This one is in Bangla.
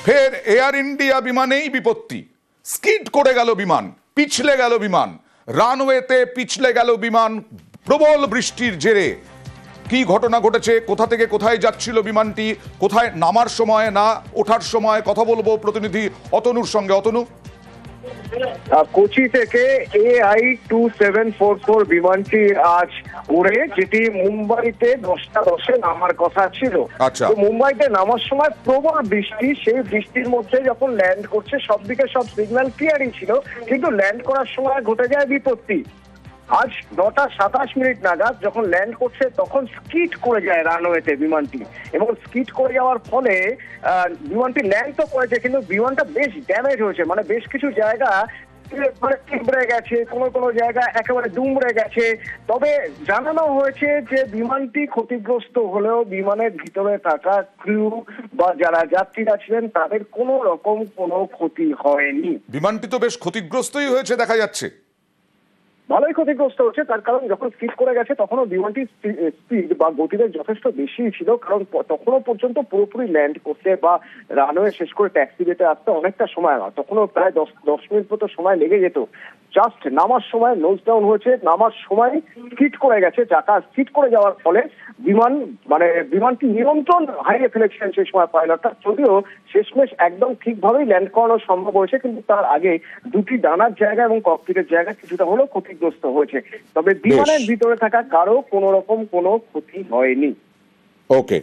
ফের এয়ার ইন্ডিয়া বিমানেই বিপত্তি, স্কিড করে গেল বিমান, পিছলে গেল বিমান, রানওয়েতে পিছলে গেল বিমান প্রবল বৃষ্টির জেরে। কি ঘটনা ঘটেছে, কোথা থেকে কোথায় যাচ্ছিল বিমানটি, কোথায় নামার সময় না ওঠার সময়, কথা বলবো প্রতিনিধি অতনুর সঙ্গে। অতনু, কোচি থেকে AI-2744 বিমানটি আজ উড়ে, যেটি মুম্বাইতে 10টা 10-এ নামার কথা ছিল। তো মুম্বাইতে নামার সময় প্রবল বৃষ্টি, সেই বৃষ্টির মধ্যে যখন ল্যান্ড করছে সব দিকে সব সিগন্যাল ক্লিয়ারই ছিল, কিন্তু ল্যান্ড করার সময় ঘটে যায় বিপত্তি। আজ 9টা 27 নাগাদ যখন ল্যান্ড করছে তখন স্কিড করে যায় রানওয়েতে বিমানটি, এবং স্কিড করে যাওয়ার ফলে বিমানটি ল্যান্ড তো করেছে কিন্তু বিমানটা বেশ ড্যামেজ হয়েছে, মানে বেশ কিছু জায়গা টিবড়ে গেছে, কোনো জায়গা একেবারে দুমড়ে গেছে। তবে জানানো হয়েছে যে বিমানটি ক্ষতিগ্রস্ত হলেও বিমানের ভিতরে থাকা ক্রু বা যারা যাত্রীরা ছিলেন তাদের কোনো রকম কোনো ক্ষতি হয়নি। বিমানটি তো বেশ ক্ষতিগ্রস্তই হয়েছে দেখা যাচ্ছে। ভালোই ক্ষতিগ্রস্ত হচ্ছে, তার কারণ যখন স্কিড করে গেছে তখনও বিমানটির স্পিড বা গতিবেগ যথেষ্ট বেশি ছিল, কারণ তখনও পর্যন্ত পুরোপুরি ল্যান্ড করতে বা রানওয়ে শেষ করে ট্যাক্সি যেতে আসতে অনেকটা সময় হয়, তখনও প্রায় 10 মিনিট মতো সময় লেগে যেত। জাস্ট নামার সময় নোজ ডাউন হয়েছে, নামার সময় স্কিড করে গেছে, চাকা স্কিড করে যাওয়ার ফলে বিমানটি নিয়ন্ত্রণ হারিয়ে ফেলেছিলেন সেই সময় পাইলটটা। যদিও শেষমেশ একদম ঠিকভাবেই ল্যান্ড করানো সম্ভব হয়েছে, কিন্তু তার আগে দুটি ডানার জায়গা এবং ককপিটের জায়গা কিছুটা হলেও ক্ষতিগ্রস্ত হয়েছে। তবে বিমানের ভিতরে থাকা কারো কোনো রকম কোনো ক্ষতি হয়নি। ওকে।